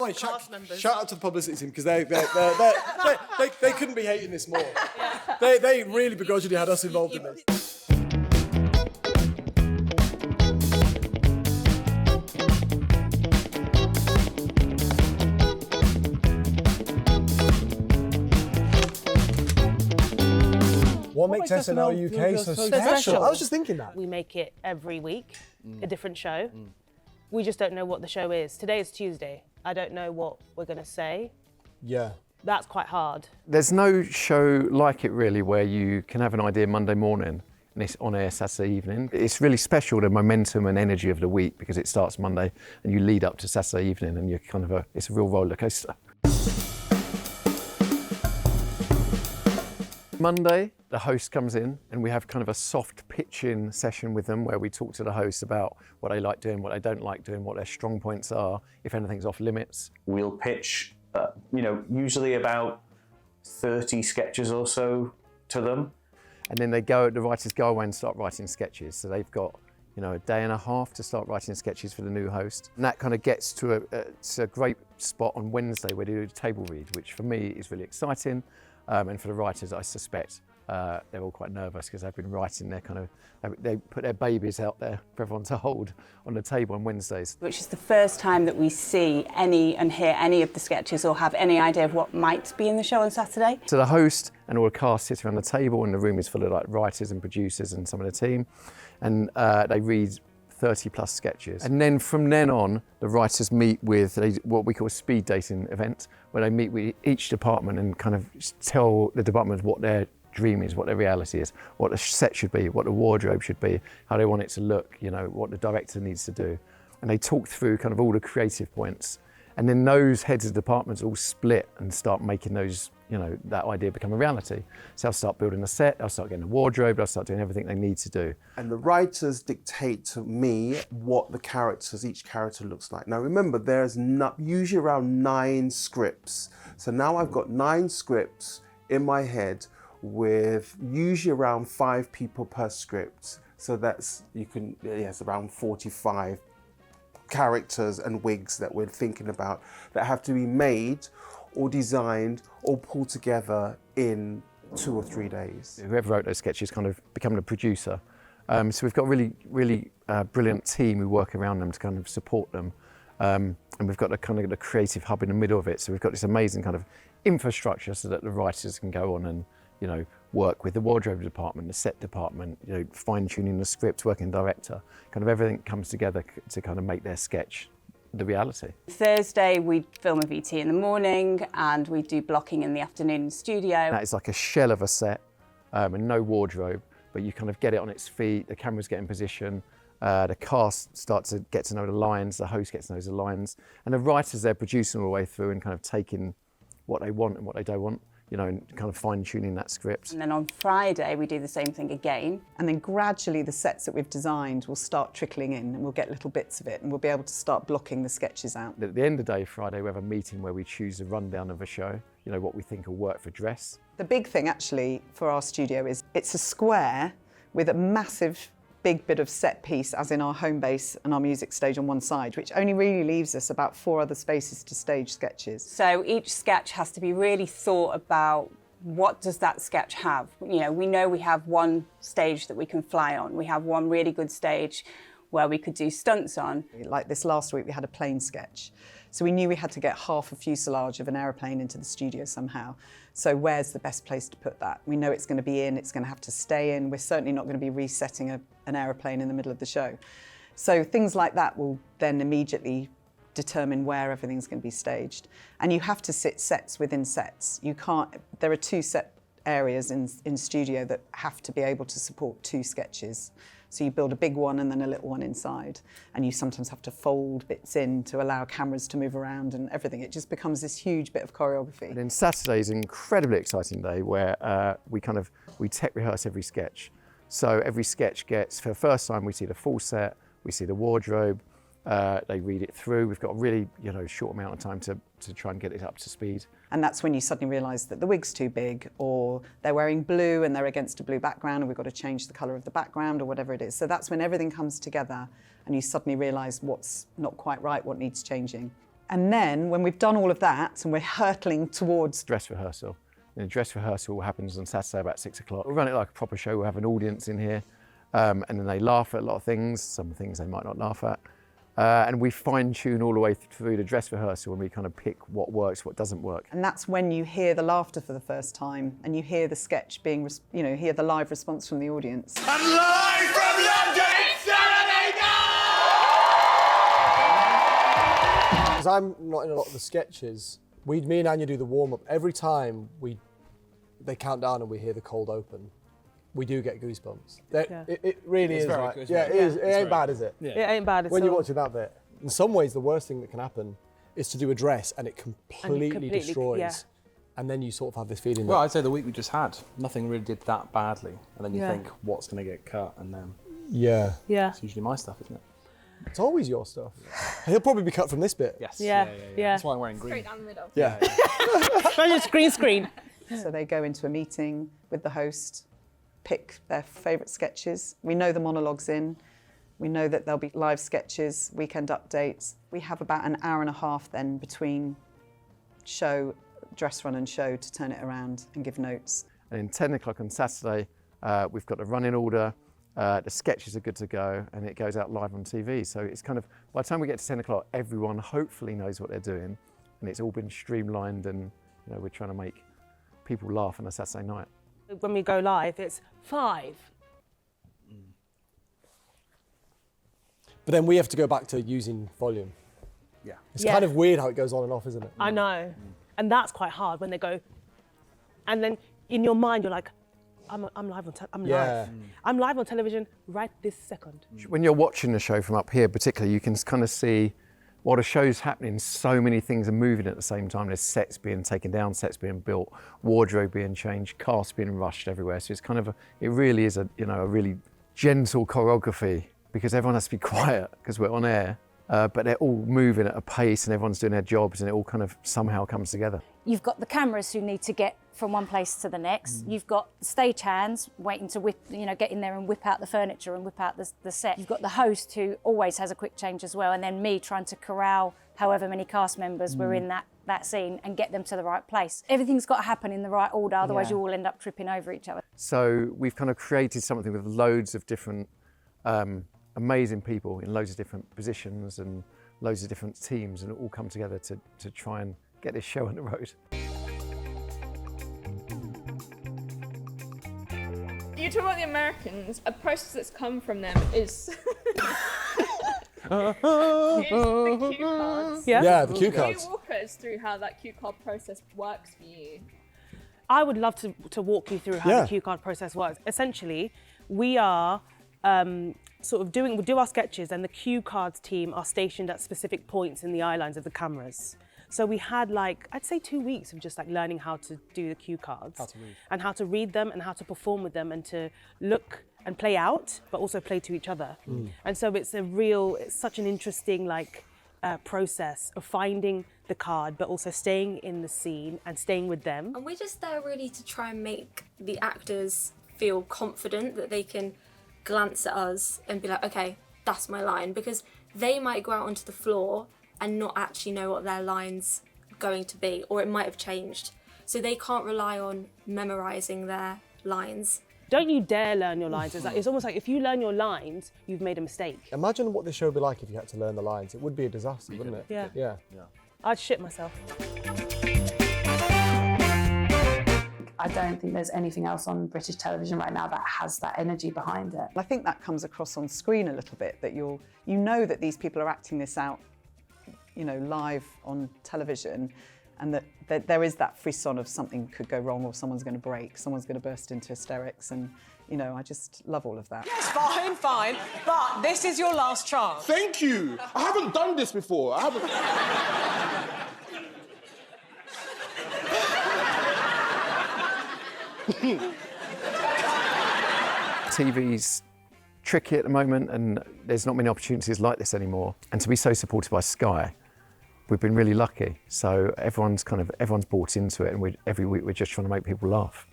Right, cast members. Shout out to the publicity team because they couldn't be hating this more. Yeah. They really begrudgingly had us involved in this. What makes SNL UK so special? I was just thinking that. We make it every week, a different show. We just don't know what the show is. Today is Tuesday. I don't know what we're going to say. Yeah. That's quite hard. There's no show like it really where you can have an idea Monday morning and it's on air Saturday evening. It's really special, the momentum and energy of the week, because it starts Monday and you lead up to Saturday evening and you're kind of it's a real roller coaster. Monday, the host comes in and we have kind of a soft pitching session with them where we talk to the host about what they like doing, what they don't like doing, what their strong points are, if anything's off limits. We'll pitch, usually about 30 sketches or so to them. And then the writers go away and start writing sketches. So they've got, a day and a half to start writing sketches for the new host. And that kind of gets to a great spot on Wednesday where they do a table read, which for me is really exciting. And for the writers, I suspect they're all quite nervous because they've been writing they put their babies out there for everyone to hold on the table on Wednesdays. Which is the first time that we see any and hear any of the sketches or have any idea of what might be in the show on Saturday. So the host and all the cast sit around the table and the room is full of writers and producers and some of the team, and they read 30 plus sketches. And then from then on, the writers meet with what we call a speed dating event, where they meet with each department and kind of tell the department what their dream is, what their reality is, what the set should be, what the wardrobe should be, how they want it to look, what the director needs to do. And they talk through kind of all the creative points. And then those heads of departments all split and start making those, that idea become a reality. So they'll start building a set, they'll start getting a wardrobe, they'll start doing everything they need to do. And the writers dictate to me what each character looks like. Now remember, there's usually around 9 scripts. So now I've got 9 scripts in my head with usually around 5 people per script. So that's, around 45 characters and wigs that we're thinking about that have to be made or designed or pulled together in 2 or 3 days. Whoever wrote those sketches kind of become the producer. So we've got a really brilliant team who work around them to kind of support them. And we've got the creative hub in the middle of it. So we've got this amazing kind of infrastructure so that the writers can go on and work with the wardrobe department, the set department, fine-tuning the script, working director. Kind of everything comes together to kind of make their sketch the reality. Thursday, we film a VT in the morning and we do blocking in the afternoon in the studio. That is like a shell of a set and no wardrobe, but you kind of get it on its feet, the cameras get in position, the cast start to get to know the lines, the host gets to know the lines, and the writers, they're producing all the way through and kind of taking what they want and what they don't want, and kind of fine-tuning that script. And then on Friday, we do the same thing again. And then gradually the sets that we've designed will start trickling in and we'll get little bits of it and we'll be able to start blocking the sketches out. At the end of the day, Friday, we have a meeting where we choose a rundown of a show, what we think will work for dress. The big thing actually for our studio is it's a square with a massive big bit of set piece, as in our home base and our music stage on one side, which only really leaves us about 4 other spaces to stage sketches. So each sketch has to be really thought about. What does that sketch have? We know we have one stage that we can fly on. We have one really good stage where we could do stunts on. Like this last week, we had a plane sketch. So we knew we had to get half a fuselage of an aeroplane into the studio somehow. So where's the best place to put that? We know it's going to be in, it's going to have to stay in. We're certainly not going to be resetting an aeroplane in the middle of the show. So things like that will then immediately determine where everything's going to be staged. And you have to sit sets within sets. There are 2 set areas in studio that have to be able to support 2 sketches. So you build a big one and then a little one inside. And you sometimes have to fold bits in to allow cameras to move around and everything. It just becomes this huge bit of choreography. And then Saturday is an incredibly exciting day where we tech rehearse every sketch. So every sketch gets, for the first time, we see the full set, we see the wardrobe, they read it through. We've got a really short amount of time to try and get it up to speed. And that's when you suddenly realise that the wig's too big, or they're wearing blue and they're against a blue background and we've got to change the colour of the background or whatever it is. So that's when everything comes together and you suddenly realise what's not quite right, what needs changing. And then when we've done all of that and we're hurtling towards Dress rehearsal. And the dress rehearsal happens on Saturday about 6 o'clock. We'll run it like a proper show. We'll have an audience in here, and then they laugh at a lot of things. Some things they might not laugh at. And we fine tune all the way through the dress rehearsal, and we kind of pick what works, what doesn't work. And that's when you hear the laughter for the first time and you hear the sketch being, hear the live response from the audience. And live from London, it's Saturday night! Because I'm not in a lot of the sketches, me and Anya do the warm-up. Every time they count down and we hear the cold open, we do get goosebumps. It really is like, it is. It ain't bad, is it? It ain't bad at all. When you're watching that bit, in some ways, the worst thing that can happen is to do a dress and it completely destroys. And then you sort of have this feeling. Well, I'd say the week we just had, nothing really did that badly. And then you think, what's going to get cut? And then it's usually my stuff, isn't it? It's always your stuff. He'll probably be cut from this bit. Yes. Yeah. That's why I'm wearing green. Straight down the middle. Yeah. Just green screen. So they go into a meeting with the host, pick their favourite sketches. We know the monologues in. We know that there'll be live sketches, weekend updates. We have about an hour and a half then between show, dress run and show to turn it around and give notes. And in 10 o'clock on Saturday, we've got the running order, the sketches are good to go, and it goes out live on TV. So it's kind of, by the time we get to 10 o'clock, everyone hopefully knows what they're doing, and it's all been streamlined, and we're trying to make people laugh on a Saturday night. When we go live, it's 5. But then we have to go back to using volume. Yeah. It's kind of weird how it goes on and off, isn't it? I know. And that's quite hard when they go, and then in your mind you're like, I'm live on I'm live on television right this second. When you're watching the show from up here particularly, you can kind of see while the show's happening, so many things are moving at the same time. There's sets being taken down, sets being built, wardrobe being changed, cast being rushed everywhere. So it's kind of it really is a really gentle choreography, because everyone has to be quiet because we're on air, but they're all moving at a pace and everyone's doing their jobs, and it all kind of somehow comes together. You've got the cameras who need to get from one place to the next. You've got stage hands waiting to get in there and whip out the furniture and whip out the set. You've got the host who always has a quick change as well, and then me trying to corral however many cast members were in that scene and get them to the right place. Everything's got to happen in the right order, otherwise you all end up tripping over each other. So we've kind of created something with loads of different amazing people in loads of different positions and loads of different teams, and it all come together to try and get this show on the road. You talk about the Americans, a process that's come from them is the cue cards. Yeah, the cue Can you cards. walk us through how that cue card process works for you? I would love to walk you through how the cue card process works. Essentially, we are we do our sketches, and the cue cards team are stationed at specific points in the eye lines of the cameras. So we had I'd say 2 weeks of just learning how to do the cue cards and how to read them and how to perform with them and to look and play out, but also play to each other. And so it's such an interesting process of finding the card, but also staying in the scene and staying with them. And we're just there really to try and make the actors feel confident that they can glance at us and be like, okay, that's my line, because they might go out onto the floor and not actually know what their line's going to be, or it might have changed. So they can't rely on memorising their lines. Don't you dare learn your lines. It's almost like if you learn your lines, you've made a mistake. Imagine what this show would be like if you had to learn the lines. It would be a disaster, wouldn't it? Yeah. I'd shit myself. I don't think there's anything else on British television right now that has that energy behind it. I think that comes across on screen a little bit, that you know that these people are acting this out, live on television, and that there is that frisson of something could go wrong, or someone's going to break, someone's going to burst into hysterics, and I just love all of that. Yes, fine, but this is your last chance. Thank you. I haven't done this before. I haven't. TV's tricky at the moment, and there's not many opportunities like this anymore. And to be so supported by Sky, we've been really lucky. So everyone's bought into it, and every week we're just trying to make people laugh.